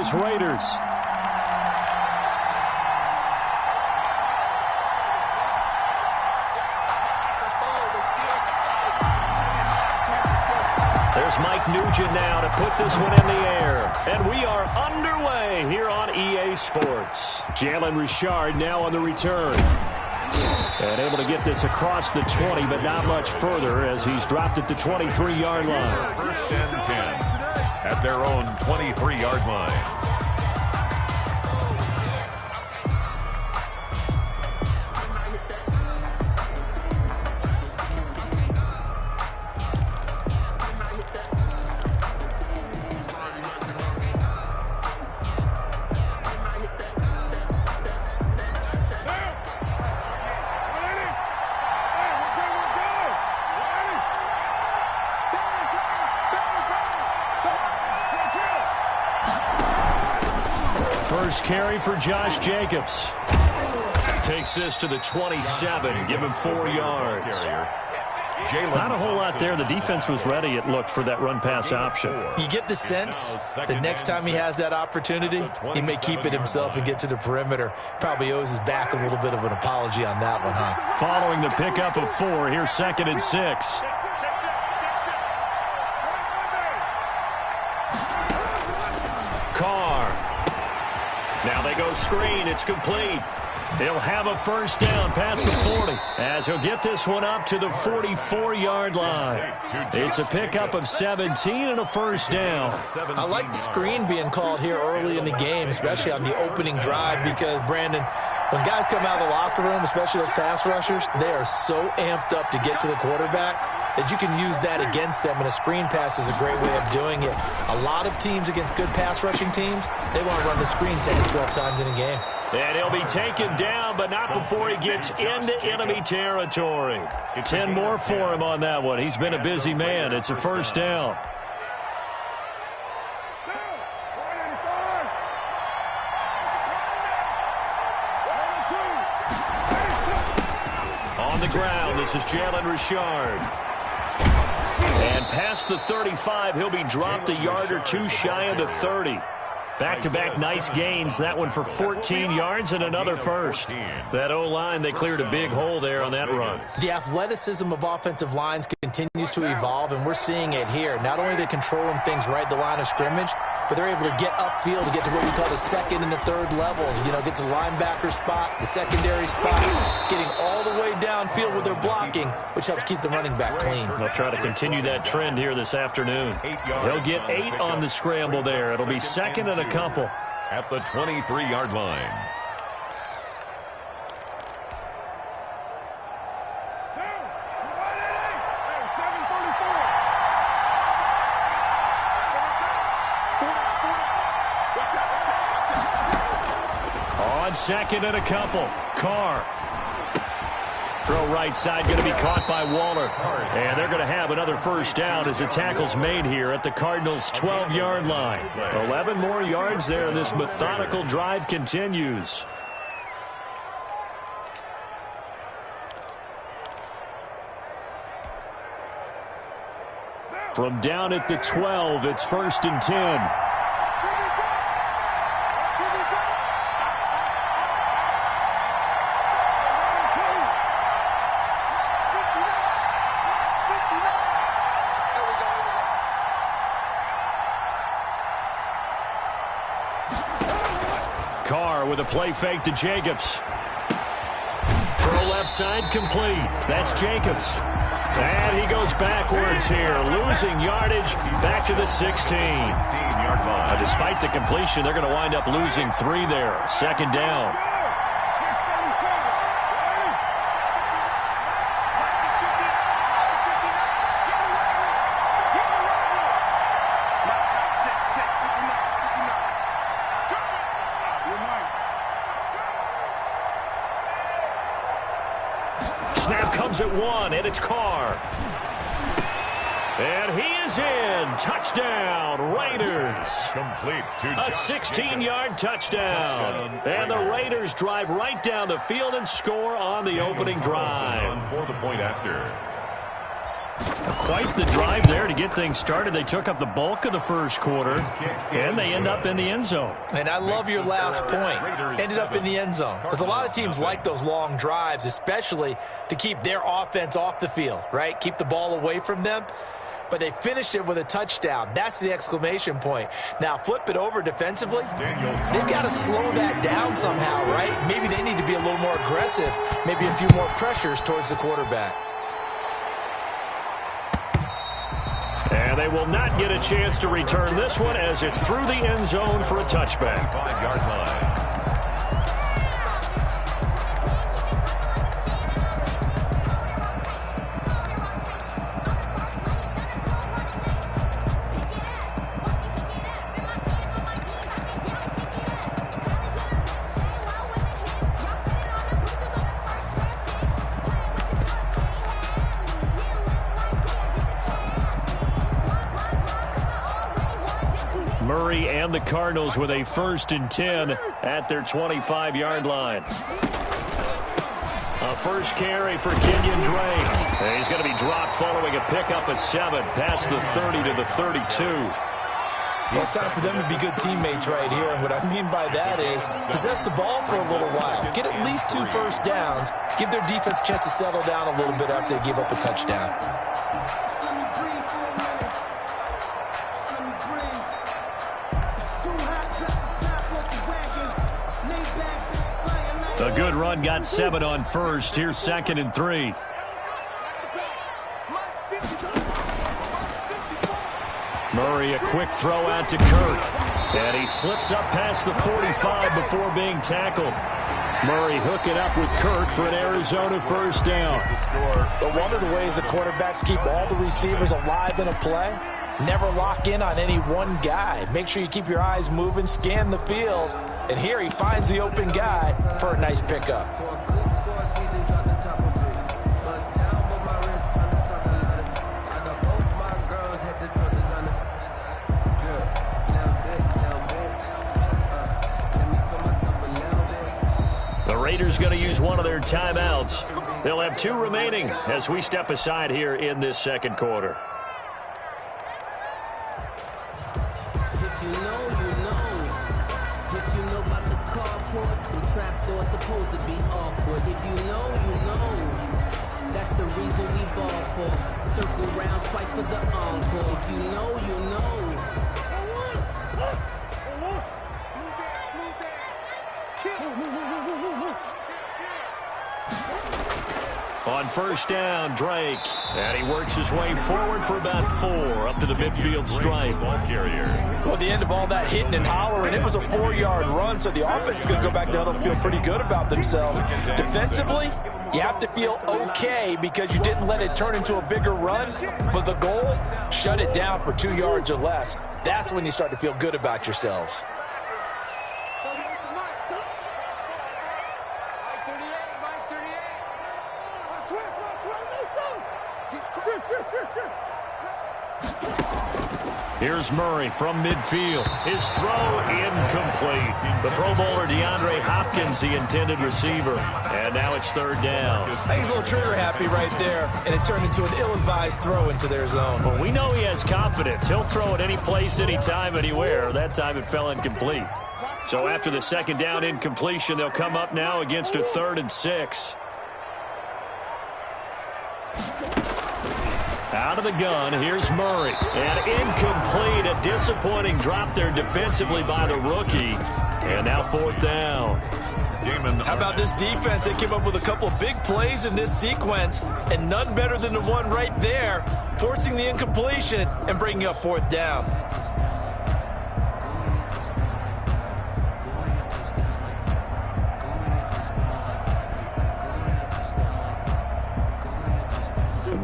Las Raiders. There's Mike Nugent now to put this one in the air. And we are underway here on EA Sports. Jalen Richard now on the return. And able to get this across the 20, but not much further as he's dropped at the 23-yard line. First and 10 at their own 23-yard line. First carry for Josh Jacobs. Takes this to the 27. Give him 4 yards. Not a whole lot there. The defense was ready, it looked, for that run-pass option. You get the sense that next time he has that opportunity, he may keep it himself and get to the perimeter. Probably owes his back a little bit of an apology on that one, huh? Following the pickup of 4, here's 2nd and 6. Now they go screen. It's complete. He'll have a first down past the 40 as he'll get this one up to the 44-yard line. It's a pickup of 17 and a first down. I like the screen being called here early in the game, especially on the opening drive, because, Brandon, when guys come out of the locker room, especially those pass rushers, they are so amped up to get to the quarterback that you can use that against them, and a screen pass is a great way of doing it. A lot of teams against good pass rushing teams, they want to run the screen 10 to 12 times in a game. And he'll be taken down, but not before he gets into enemy territory. 10 more for him on that one. He's been a busy man. It's a first down. On the ground, this is Jalen Richard. And past the 35, he'll be dropped a yard or two shy of the 30. Back-to-back nice gains. That one for 14 yards and another first. That O-line, they cleared a big hole there on that run. The athleticism of offensive lines continues to evolve, and we're seeing it here. Not only are they controlling things right at the line of scrimmage, but they're able to get upfield to get to what we call the second and the third levels. You know, get to the linebacker spot, the secondary spot, getting all the way downfield with their blocking, which helps keep the running back clean. They'll try to continue that trend here this afternoon. They'll get 8 on the scramble there. It'll be second and a couple. At the 23-yard line. On second and a couple. Carr. Throw right side, going to be caught by Waller. And they're going to have another first down as the tackle's made here at the Cardinals' 12-yard line. 11 more yards there, and this methodical drive continues. From down at the 12, it's 1st and 10. Carr with a play fake to Jacobs. Throw left side complete. That's Jacobs. And he goes backwards here, losing yardage back to the 16-yard line. Despite the completion, they're going to wind up losing 3 there. 2nd down. Snap comes at 1, and it's Carr. And he is in. Touchdown, Raiders. Complete to a 16-yard touchdown. And the Raiders drive right down the field and score on the opening drive. For the point after. Quite the drive there to get things started. They took up the bulk of the first quarter, and they end up in the end zone. And I love your last point. Ended up in the end zone. Because a lot of teams like those long drives, especially to keep their offense off the field, right? Keep the ball away from them. But they finished it with a touchdown. That's the exclamation point. Now, flip it over defensively. They've got to slow that down somehow, right? Maybe they need to be a little more aggressive, maybe a few more pressures towards the quarterback. And they will not get a chance to return this one as it's through the end zone for a touchback. 5-yard line. Murray and the Cardinals with a 1st and 10 at their 25-yard line. A first carry for Kenyon Drake. And he's going to be dropped following a pickup of 7 past the 30 to the 32. Well, it's time for them to be good teammates right here. And what I mean by that is possess the ball for a little while. Get at least 2 first downs. Give their defense a chance to settle down a little bit after they give up a touchdown. A good run got 7 on first. Here's 2nd and 3. Murray, a quick throw out to Kirk. And he slips up past the 45 before being tackled. Murray hooking up with Kirk for an Arizona first down. But one of the ways the quarterbacks keep all the receivers alive in a play, never lock in on any one guy. Make sure you keep your eyes moving, scan the field. And here he finds the open guy for a nice pickup. The Raiders going to use one of their timeouts. They'll have 2 remaining as we step aside here in this second quarter. If you know, you know. If you know about the carport, the trapdoor supposed to be awkward. If you know, you know. That's the reason we ball for. Circle round twice for the encore. If you know, you know. On first down, Drake. And he works his way forward for about 4 up to the midfield stripe. Well, at the end of all that hitting and hollering, it was a 4-yard run, so the offense is going to go back down and feel pretty good about themselves. Defensively, you have to feel okay because you didn't let it turn into a bigger run, but the goal, shut it down for 2 yards or less. That's when you start to feel good about yourselves. Here's Murray from midfield. His throw incomplete. The Pro Bowler DeAndre Hopkins, the intended receiver. And now it's 3rd down. He's a little trigger happy right there, and it turned into an ill-advised throw into their zone. Well, we know he has confidence. He'll throw it any place, anytime, anywhere. That time it fell incomplete. So after the 2nd down incompletion, they'll come up now against a 3rd and 6. Out of the gun, here's Murray. And incomplete, a disappointing drop there defensively by the rookie. And now 4th down. How about this defense? They came up with a couple of big plays in this sequence, and none better than the one right there, forcing the incompletion and bringing up 4th down.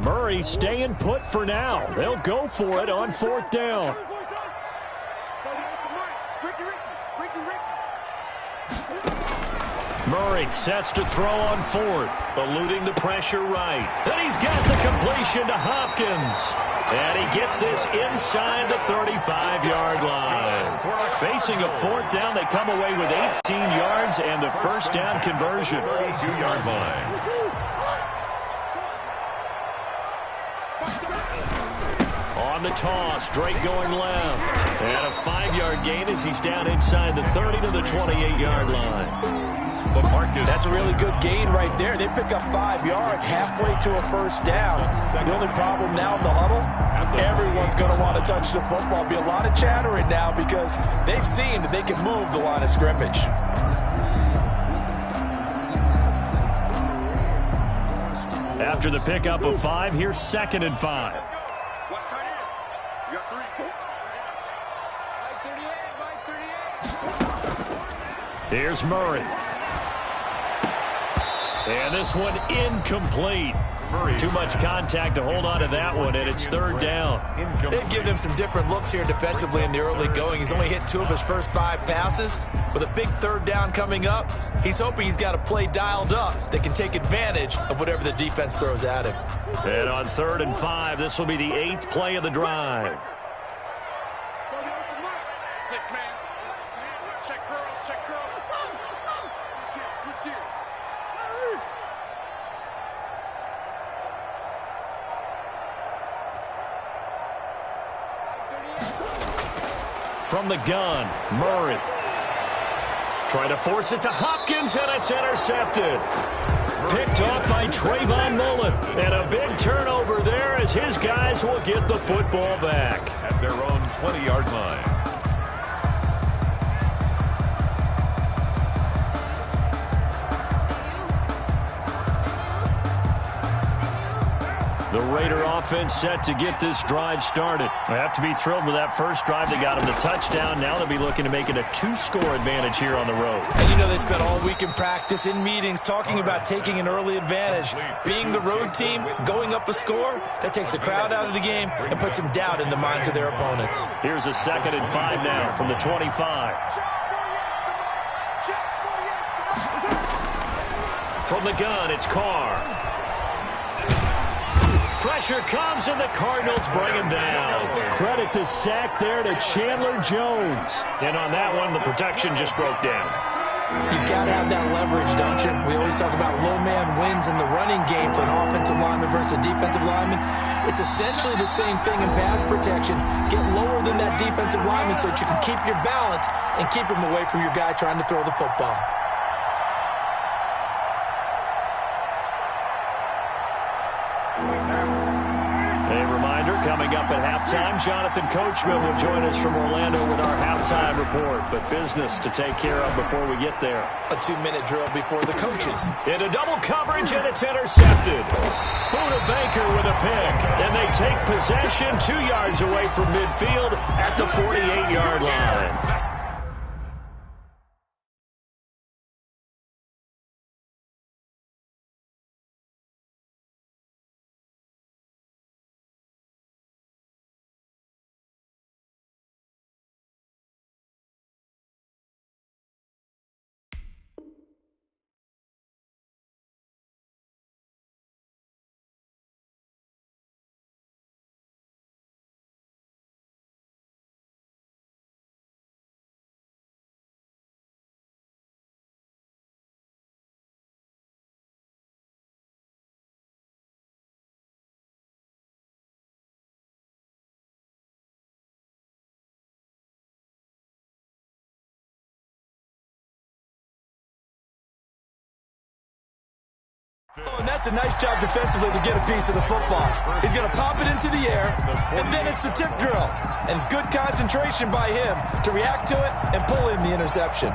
Murray staying put for now. They'll go for it on 4th down. Murray sets to throw on 4th, eluding the pressure right. Then he's got the completion to Hopkins. And he gets this inside the 35-yard line. Facing a 4th down, they come away with 18 yards and the first down conversion. 32-yard line. On the toss, Drake going left. And a 5-yard gain as he's down inside the 30 to the 28-yard line. That's a really good gain right there. They pick up 5 yards halfway to a first down. The only problem now in the huddle, everyone's going to want to touch the football. Be a lot of chattering now because they've seen that they can move the line of scrimmage. After the pickup of 5, here's 2nd and 5. Here's Murray. And this one incomplete. Too much contact to hold on to that one, and it's 3rd down. They've given him some different looks here defensively in the early going. He's only hit 2 of his first 5 passes. With a big 3rd down coming up, he's hoping he's got a play dialed up that can take advantage of whatever the defense throws at him. And on 3rd and 5, this will be the 8th play of the drive. 6-man. Check curls, check curls. Switch gears. From the gun, Murray. Trying to force it to Hopkins, and it's intercepted. Picked off by Trayvon Mullen. And a big turnover there as his guys will get the football back. At their own 20-yard line. The Raider offense set to get this drive started. They have to be thrilled with that first drive. They got him the touchdown. Now they'll be looking to make it a 2-score advantage here on the road. And you know they spent all week in practice, in meetings, talking about taking an early advantage. Being the road team, going up a score, that takes the crowd out of the game and puts some doubt in the minds of their opponents. Here's a 2nd and 5 now from the 25. From the gun, it's Carr. Pressure comes, and the Cardinals bring him down. Credit the sack there to Chandler Jones. And on that one, the protection just broke down. You've got to have that leverage, don't you? We always talk about low man wins in the running game for an offensive lineman versus a defensive lineman. It's essentially the same thing in pass protection. Get lower than that defensive lineman so that you can keep your balance and keep him away from your guy trying to throw the football. Coming up at halftime, Jonathan Coachman will join us from Orlando with our halftime report. But business to take care of before we get there. A 2-minute drill before the coaches. Into double coverage, and it's intercepted. Buda Baker with a pick. And they take possession 2 yards away from midfield at the 48-yard line. Oh, and that's a nice job defensively to get a piece of the football. He's going to pop it into the air, and then it's the tip drill. And good concentration by him to react to it and pull in the interception.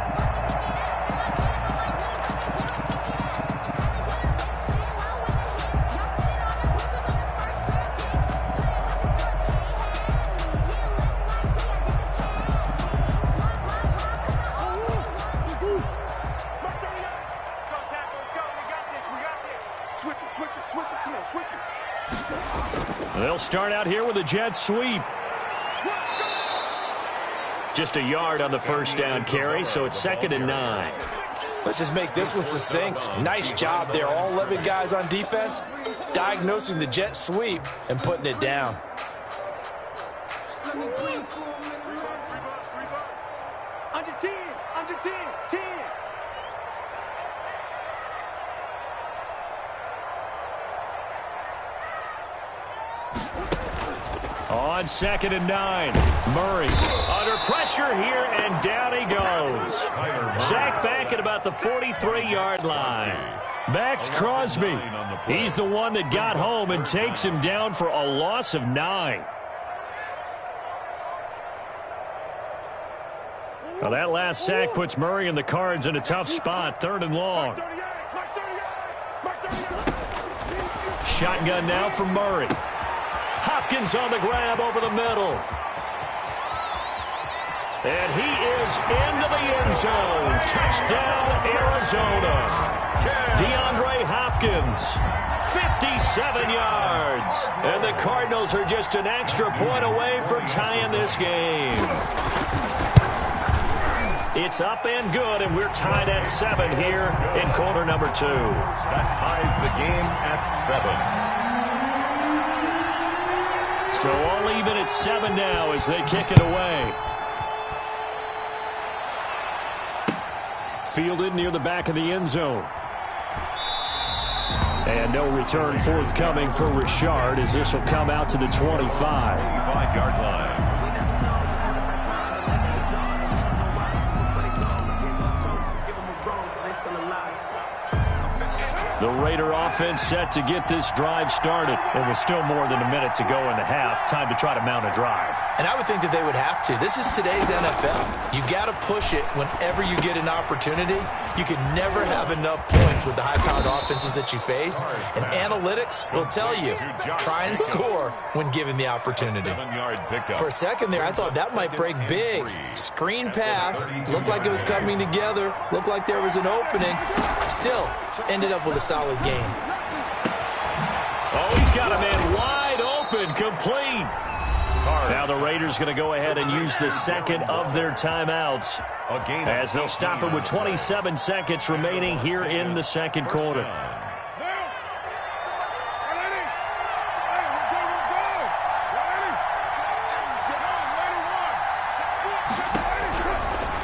They'll start out here with a jet sweep. Just a yard on the first down carry, so it's 2nd and 9. Let's just make this one succinct. Nice job there. All 11 guys on defense diagnosing the jet sweep and putting it down. Under 10, under 10, 10. On 2nd and 9. Murray under pressure here, and down he goes. Sacked back at about the 43-yard line. Max Crosby. He's the one that got home and takes him down for a loss of 9. Well, that last sack puts Murray and the Cards in a tough spot. 3rd and long. Shotgun now for Murray. Hopkins on the grab over the middle. And he is into the end zone. Touchdown, Arizona. DeAndre Hopkins, 57 yards. And the Cardinals are just an extra point away from tying this game. It's up and good, and we're tied at 7 here in quarter number 2. That ties the game at 7. So all even at 7 now as they kick it away. Fielded near the back of the end zone. And no return forthcoming for Richard as this will come out to the 25. 25-yard line. The Raider offense set to get this drive started. And with still more than a minute to go in the half, time to try to mount a drive. And I would think that they would have to. This is today's NFL. You got to push it whenever you get an opportunity. You can never have enough points with the high-powered offenses that you face. And analytics will tell you, try and score when given the opportunity. For a second there, I thought that might break big. Screen pass, looked like it was coming together, looked like there was an opening. Still, ended up with a solid game. Oh, he's got a man wide open, complete. Now the Raiders going to go ahead and use the second of their timeouts as they'll stop it with 27 seconds remaining here in the second quarter.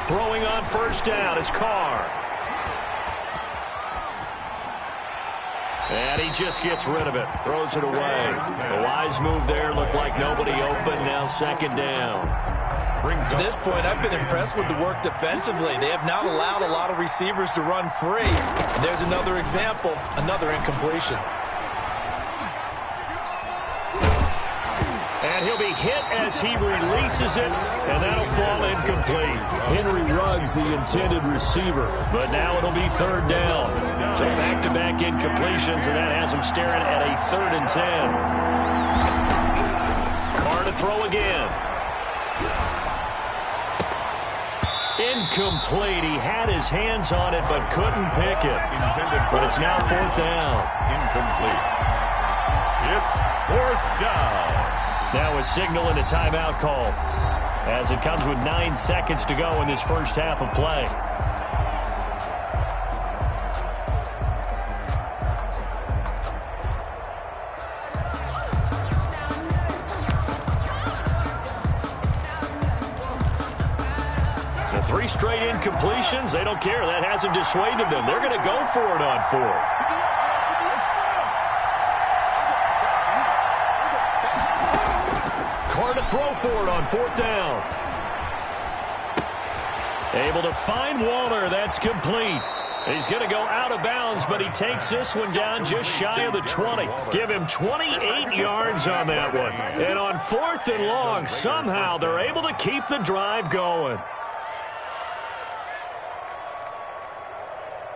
Throwing on first down is Carr. And he just gets rid of it. Throws it away. The wise move there. Looked like nobody open. Now 2nd down. To this point, I've been impressed with the work defensively. They have not allowed a lot of receivers to run free. And there's another example, another incompletion. And he'll be hit as he releases it, and that'll fall incomplete. Henry Ruggs, the intended receiver, but now it'll be 3rd down. So back-to-back incompletions, and that has him staring at a 3rd and 10. Carr to throw again. Incomplete. He had his hands on it, but couldn't pick it. But it's now 4th down. Incomplete. It's 4th down. Now a signal and a timeout call as it comes with 9 seconds to go in this first half of play. The 3 straight incompletions, they don't care. That hasn't dissuaded them. They're going to go for it on 4th. Throw for it on 4th down. Able to find Waller. That's complete. He's going to go out of bounds, but he takes this one down just shy of the 20. Give him 28 yards on that one. And on 4th and long, somehow they're able to keep the drive going.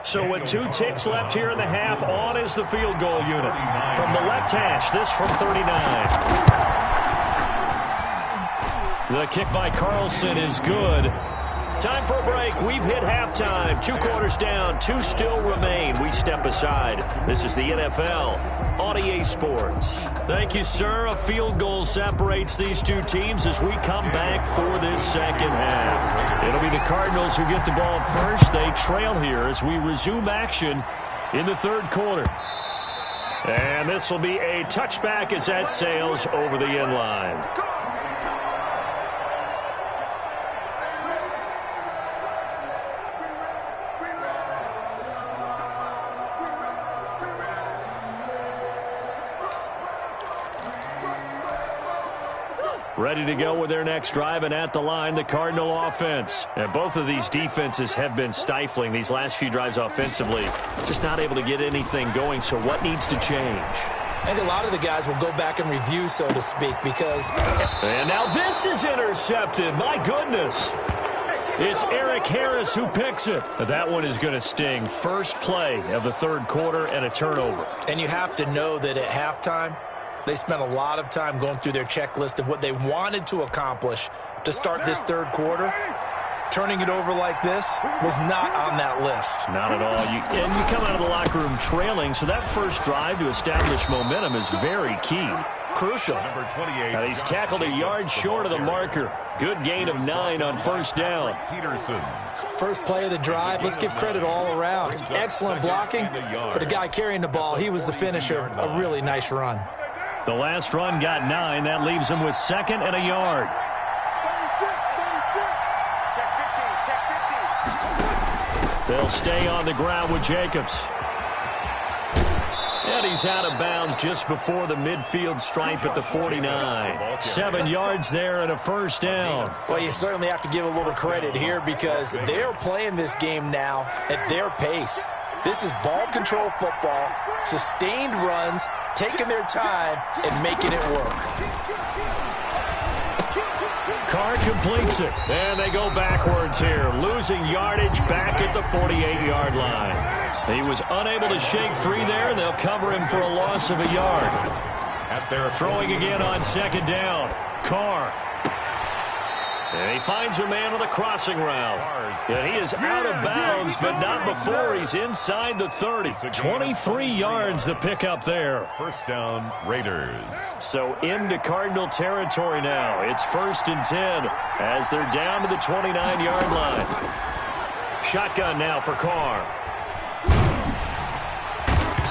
So with 2 ticks left here in the half, on is the field goal unit. From the left hash, this from 39. The kick by Carlson is good. Time for a break. We've hit halftime. 2 quarters down. 2 still remain. We step aside. This is the NFL on EA Sports. Thank you, sir. A field goal separates these 2 teams as we come back for this second half. It'll be the Cardinals who get the ball first. They trail here as we resume action in the 3rd quarter. And this will be a touchback as that sails over the end line. ready to go with their next drive, and at the line, the Cardinal offense. And both of these defenses have been stifling these last few drives offensively. Just not able to get anything going, so what needs to change? I think a lot of the guys will go back and review, so to speak, because... And now this is intercepted. My goodness. It's Eric Harris who picks it. That one is going to sting. First play of the third quarter and a turnover. And you have to know that at halftime, they spent a lot of time going through their checklist of what they wanted to accomplish to start this third quarter. Turning it over like this was not on that list. Not at all. And you come out of the locker room trailing, so that first drive to establish momentum is very key. Crucial. Number 28. And he's tackled a yard short of the marker. Good gain of 9 on first down. Peterson. First play of the drive, let's give credit all around. Excellent blocking, but the guy carrying the ball, he was the finisher. A really nice run. The last run got 9. That leaves him with 2nd and a yard. 36, 36. Check 15, check 15. They'll stay on the ground with Jacobs. And he's out of bounds just before the midfield stripe at the 49. 7 yards there and a first down. Well, you certainly have to give a little credit here because they're playing this game now at their pace. This is ball control football, sustained runs, taking their time and making it work. Carr completes it, and they go backwards here, losing yardage back at the 48-yard line. He was unable to shake free there, and they'll cover him for a loss of a yard. Throwing again on 2nd down. Carr. And he finds a man on the crossing route. And he is out of bounds, but not before he's inside the 30. 23 yards the pickup there. First down, Raiders. So into Cardinal territory now. It's 1st and 10 as they're down to the 29-yard line. Shotgun now for Carr.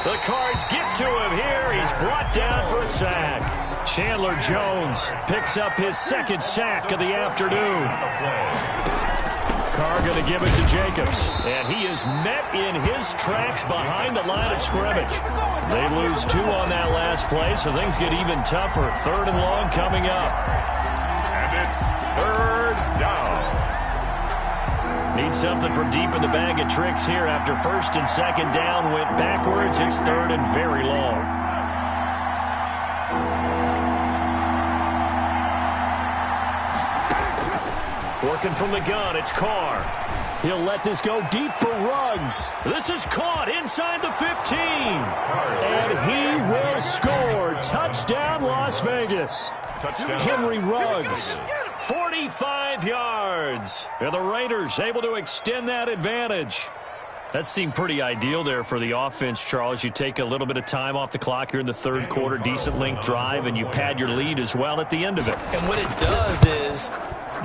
The Cards get to him here. He's brought down for a sack. Chandler Jones picks up his 2nd sack of the afternoon. Carr going to give it to Jacobs. And he is met in his tracks behind the line of scrimmage. They lose 2 on that last play, so things get even tougher. 3rd and long coming up. And it's 3rd down. Need something from deep in the bag of tricks here after 1st and 2nd down went backwards. It's 3rd and very long. Working from the gun, it's Carr. He'll let this go deep for Ruggs. This is caught inside the 15. And he will score. Touchdown, Las Vegas. Touchdown. Henry Ruggs. 45 yards. And the Raiders able to extend that advantage. That seemed pretty ideal there for the offense, Charles. You take a little bit of time off the clock here in the third quarter, decent length drive, and you pad your lead as well at the end of it. And what it does is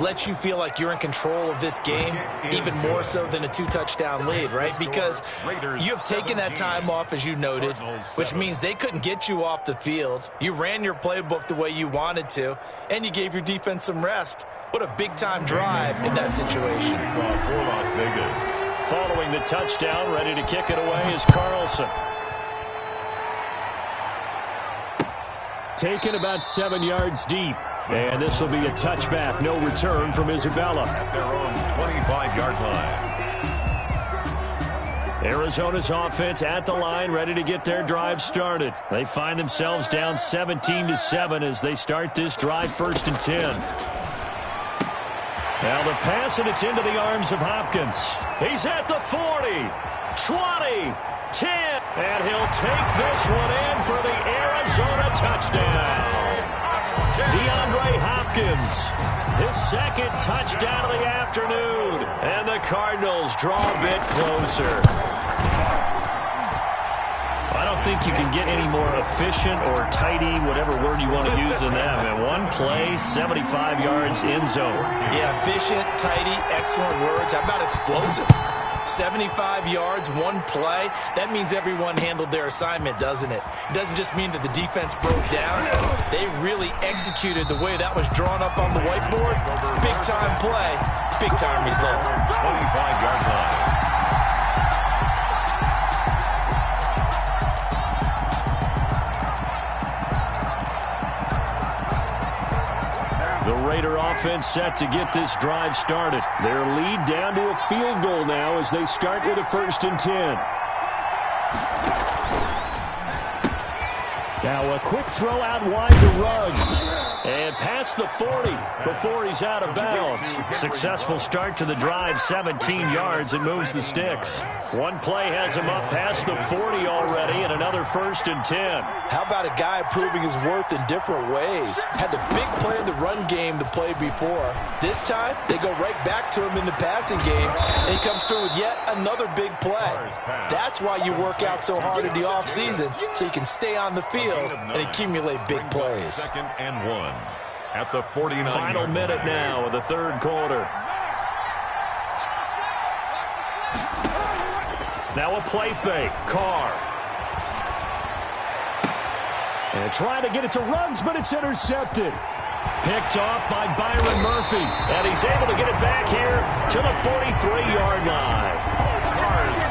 let you feel like you're in control of this game, even more so than a 2-touchdown lead, right? Because you have taken that time off, as you noted, which means they couldn't get you off the field. You ran your playbook the way you wanted to, and you gave your defense some rest. What a big-time drive in that situation. For Las Vegas. Following the touchdown, ready to kick it away is Carlson. Taken about 7 yards deep. And this will be a touchback, no return from Isabella. At their own 25-yard line. Arizona's offense at the line, ready to get their drive started. They find themselves down 17-7 as they start this drive 1st and 10. Now the pass, and it's into the arms of Hopkins. He's at the 40, 20, 10, and he'll take this one in for the Arizona touchdown. DeAndre Hopkins, his 2nd touchdown of the afternoon, and the Cardinals draw a bit closer. I don't think you can get any more efficient or tidy, whatever word you want to use in that. And one play, 75 yards in zone. Yeah, efficient, tidy, excellent words. How about explosive? 75 yards, one play. That means everyone handled their assignment, doesn't it? It doesn't just mean that the defense broke down. They really executed the way that was drawn up on the whiteboard. Big-time play, big-time result. 25-yard line. offense set to get this drive started. Their lead down to a field goal now as they start with a 1st and 10. Now a quick throw out wide to Ruggs. And past the 40 before he's out of bounds. Successful start to the drive, 17 yards, and moves the sticks. One play has him up past the 40 already, and another 1st and 10. How about a guy proving his worth in different ways? Had the big play in the run game to play before. This time, they go right back to him in the passing game, and he comes through with yet another big play. That's why you work out so hard in the offseason, so you can stay on the field and accumulate big plays. 2nd and 1 at the 49. Final minute now of the 3rd quarter. Now a play fake. Carr. And trying to get it to Ruggs, but it's intercepted. Picked off by Byron Murphy. And he's able to get it back here to the 43-yard line.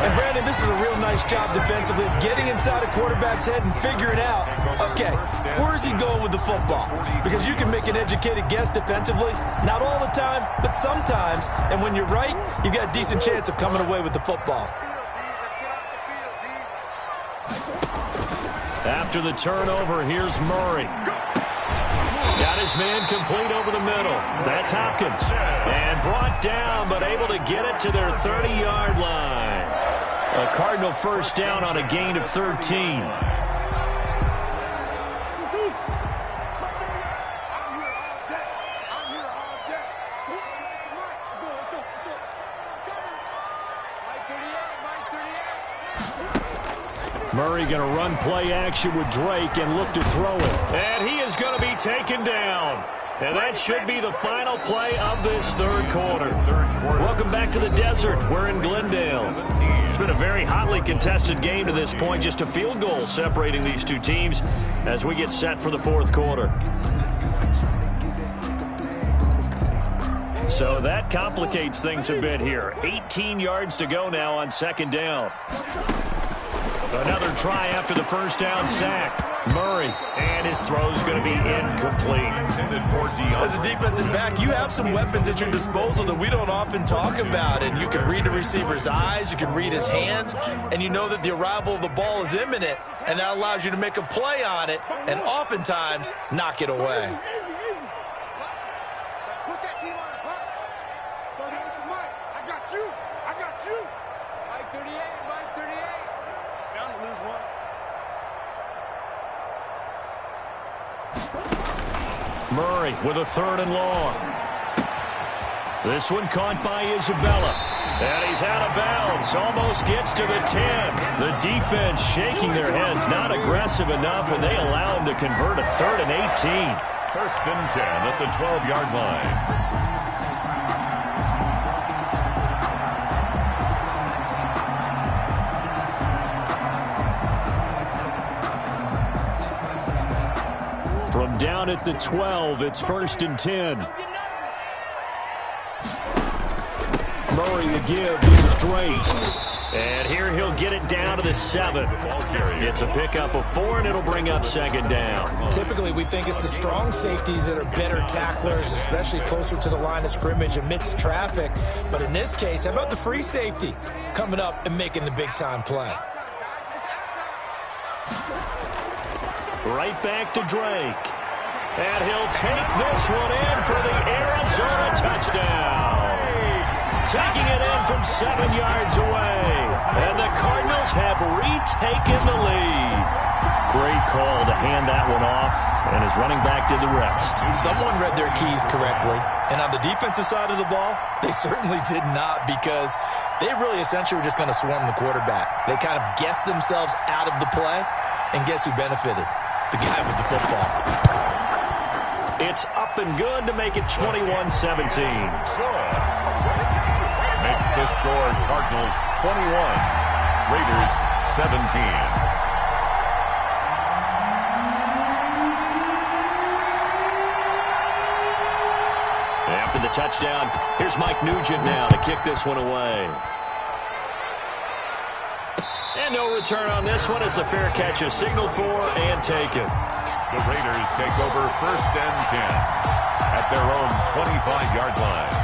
And, Brandon, this is a real nice job defensively of getting inside a quarterback's head and figuring out, okay, where's he going with the football? Because you can make an educated guess defensively. Not all the time, but sometimes. And when you're right, you've got a decent chance of coming away with the football. After the turnover, here's Murray. Got his man complete over the middle. That's Hopkins. And brought down, but able to get it to their 30-yard line. A Cardinal 1st down on a gain of 13. Murray going to run play action with Drake and look to throw it. And he is going to be taken down. And that should be the final play of this 3rd quarter. Welcome back to the desert. We're in Glendale. It's been a very hotly contested game to this point. Just a field goal separating these two teams as we get set for the 4th quarter. So that complicates things a bit here. 18 yards to go now on 2nd down. Another try after the 1st down sack. Murray, and his throw's going to be incomplete. As a defensive back, you have some weapons at your disposal that we don't often talk about, and you can read the receiver's eyes, you can read his hands, and you know that the arrival of the ball is imminent, and that allows you to make a play on it, and oftentimes knock it away. Murray with a 3rd and long. This one caught by Isabella. And he's out of bounds. Almost gets to the 10. The defense shaking their heads. Not aggressive enough, and they allow him to convert a 3rd and 18. 1st and 10 at the 12-yard line. From down at the 12, it's 1st and 10. Murray to give. This is Drake. And here he'll get it down to the 7. It's a pickup of 4, and it'll bring up 2nd down. Typically, we think it's the strong safeties that are better tacklers, especially closer to the line of scrimmage amidst traffic. But in this case, how about the free safety coming up and making the big-time play? Right back to Drake. And he'll take this one in for the Arizona touchdown. Taking it in from 7 yards away. And the Cardinals have retaken the lead. Great call to hand that one off, and his running back did the rest. Someone read their keys correctly. And on the defensive side of the ball, they certainly did not, because they really essentially were just going to swarm the quarterback. They kind of guessed themselves out of the play, and guess who benefited? The guy with the football. It's up and good to make it 21-17. Makes the score Cardinals 21, Raiders 17. After the touchdown, here's Mike Nugent now to kick this one away. And no return on this one as the fair catch is signaled for and taken. The Raiders take over 1st and 10 at their own 25-yard line.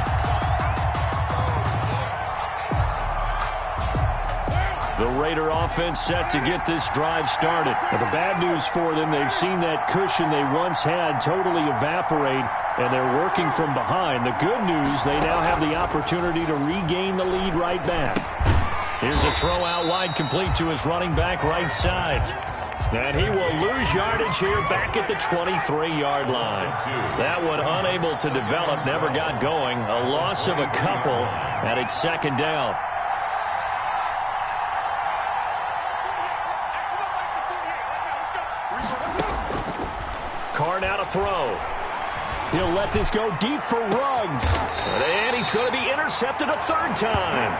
The Raider offense set to get this drive started. Now, the bad news for them, they've seen that cushion they once had totally evaporate, and they're working from behind. The good news, they now have the opportunity to regain the lead right back. Here's a throw out wide, complete to his running back right side. And he will lose yardage here back at the 23-yard line. That one unable to develop, never got going. A loss of a couple, and it's 2nd down. Carr now to throw. He'll let this go deep for Ruggs. And he's going to be intercepted a 3rd time.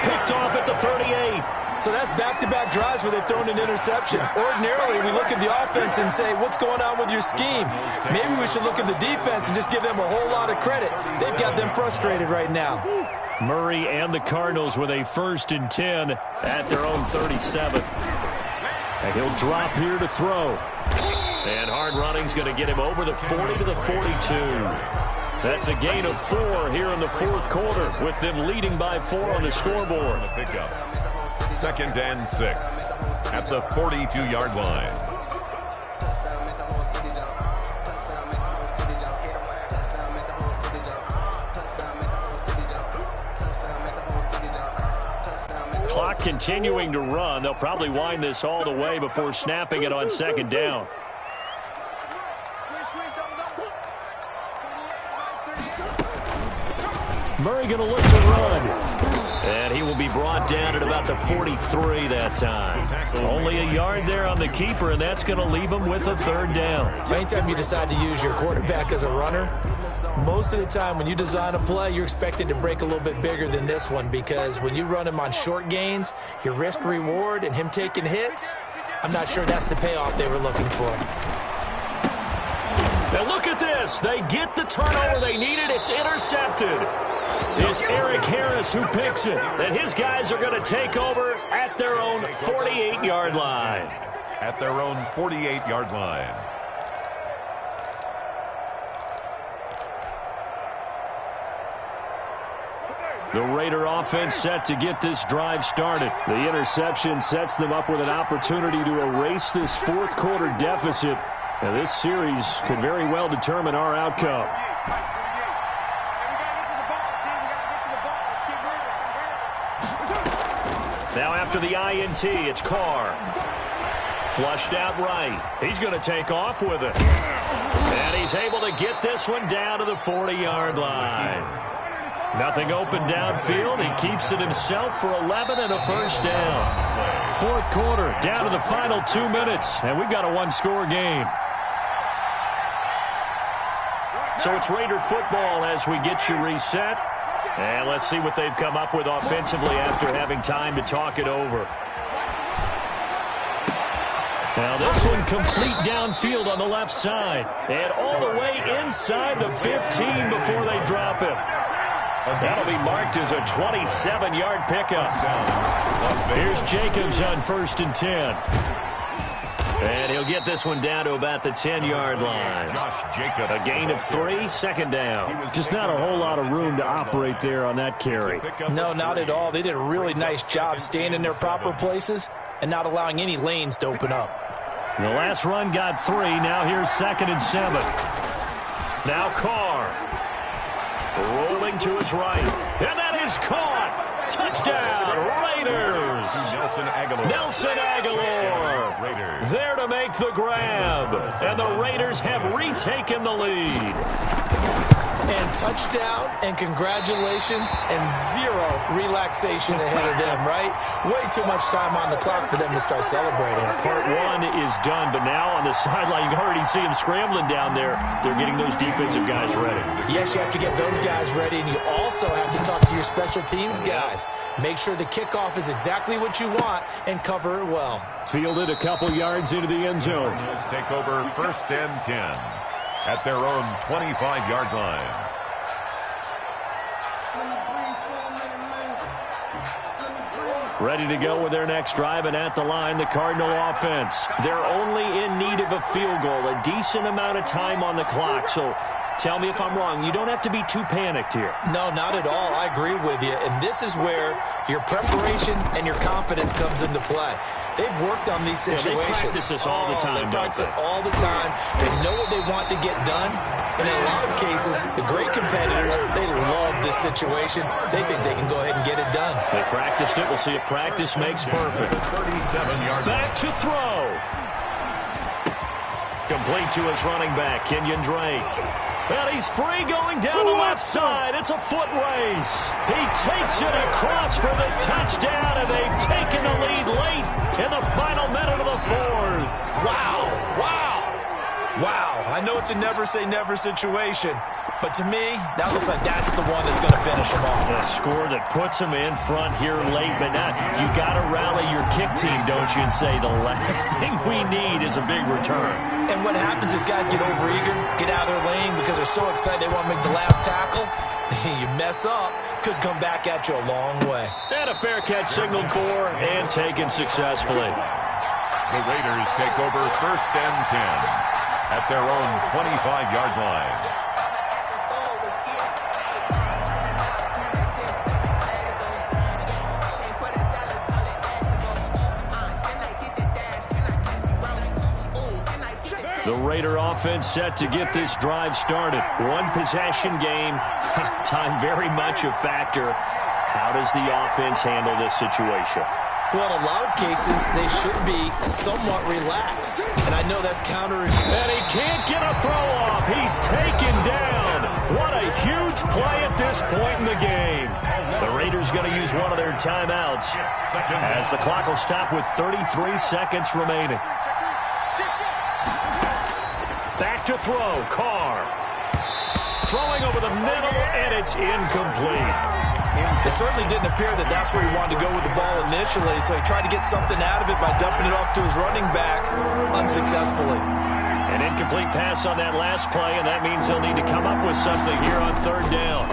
Picked off at the 38. So that's back-to-back drives where they've thrown an interception. Ordinarily, we look at the offense and say, what's going on with your scheme? Maybe we should look at the defense and just give them a whole lot of credit. They've got them frustrated right now. Murray and the Cardinals with a 1st and 10 at their own 37. And he'll drop here to throw. And hard running's going to get him over the 40 to the 42. That's a gain of 4 here in the 4th quarter, with them leading by 4 on the scoreboard. Pickup. 2nd and 6 at the 42-yard line. Clock continuing to run. They'll probably wind this all the way before snapping it on 2nd down. Murray going to look to run. And he will be brought down at about the 43 that time. Only a yard there on the keeper, and that's going to leave him with a 3rd down. Anytime you decide to use your quarterback as a runner, most of the time when you design a play, you're expected to break a little bit bigger than this one, because when you run him on short gains, your risk-reward and him taking hits, I'm not sure that's the payoff they were looking for. And look at this. They get the turnover they needed. It's intercepted. It's Eric Harris who picks it. And his guys are going to take over at their own 48-yard line. At their own 48-yard line. The Raider offense set to get this drive started. The interception sets them up with an opportunity to erase this 4th quarter deficit. And this series could very well determine our outcome. Now after the INT, it's Carr. Flushed out right. He's going to take off with it. And he's able to get this one down to the 40-yard line. Nothing open downfield. He keeps it himself for 11 and a 1st down. 4th quarter, down to the final 2 minutes. And we've got a 1-score game. So it's Raider football as we get you reset. And let's see what they've come up with offensively after having time to talk it over. Now this one complete downfield on the left side. And all the way inside the 15 before they drop it. That'll be marked as a 27-yard pickup. Here's Jacobs on 1st and 10. And he'll get this one down to about the 10-yard line. A gain of 3, 2nd down. Just not a whole lot of room to operate there on that carry. No, not at all. They did a really nice job staying in their proper places and not allowing any lanes to open up. The last run got 3. Now here's 2nd and 7. Now Carr. Rolling to his right. And that is caught. Touchdown, Raiders. Nelson Aguilar. Raiders. There to make the grab. And the Raiders have retaken the lead. And touchdown, and congratulations, and 0 relaxation ahead of them, right? Way too much time on the clock for them to start celebrating. Part 1 is done, but now on the sideline, you can already see them scrambling down there. They're getting those defensive guys ready. Yes, you have to get those guys ready, and you also have to talk to your special teams guys. Make sure the kickoff is exactly what you want and cover it well. Fielded a couple yards into the end zone. Let's take over 1st and 10 at their own 25-yard line. Ready to go with their next drive, and at the line, the Cardinal offense. They're only in need of a field goal, a decent amount of time on the clock. So tell me if I'm wrong. You don't have to be too panicked here. No, not at all. I agree with you. And this is where your preparation and your confidence comes into play. They've worked on these situations. They practice this all the time. They practice it all the time. They know what they want to get done. And in a lot of cases, the great competitors, they love this situation. They think they can go ahead and get it done. They practiced it. We'll see if practice makes perfect. 37-yard back to throw. Complete to his running back, Kenyon Drake. And he's free going down the left side. It's a foot race. He takes it across for the touchdown, and they've taken the lead late in the final minute of the fourth. Wow. Wow. I know it's a never-say-never situation, but to me, that looks like that's the one that's going to finish them off. A score that puts them in front here late, but now you got to rally your kick team, don't you, and say the last thing we need is a big return. And what happens is guys get overeager, get out of their lane because they're so excited they want to make the last tackle. You mess up, could come back at you a long way. And a fair catch signaled for and taken successfully. The Raiders take over 1st and 10 at their own 25-yard line. The Raider offense set to get this drive started. One possession game. Time very much a factor. How does the offense handle this situation? Well, in a lot of cases, they should be somewhat relaxed. And I know that's counter. And he can't get a throw off. He's taken down. What a huge play at this point in the game. The Raiders going to use one of their timeouts as the clock will stop with 33 seconds remaining. Back to throw. Carr. Throwing over the middle, and it's incomplete. It certainly didn't appear that that's where he wanted to go with the ball initially, so he tried to get something out of it by dumping it off to his running back unsuccessfully. An incomplete pass on that last play, and that means they'll need to come up with something here on 3rd down.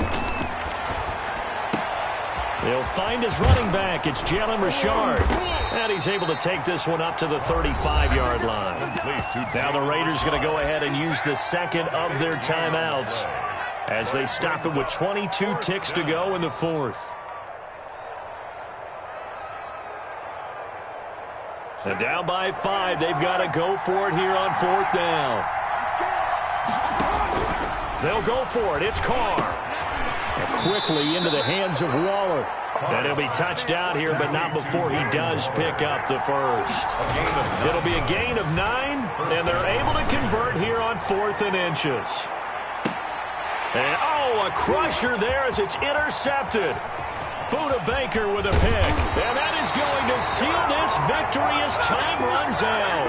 They'll find his running back. It's Jalen Richard. And he's able to take this one up to the 35-yard line. Now the Raiders going to go ahead and use the second of their timeouts as they stop it with 22 ticks to go in the 4th. And down by 5, they've got to go for it here on 4th down. They'll go for it. It's Carr. And quickly into the hands of Waller. And he'll be touched out here, but not before he does pick up the first. It'll be a gain of 9, and they're able to convert here on 4th and inches. And, a crusher there as it's intercepted. Buda Baker with a pick. And that is going to seal this victory as time runs out.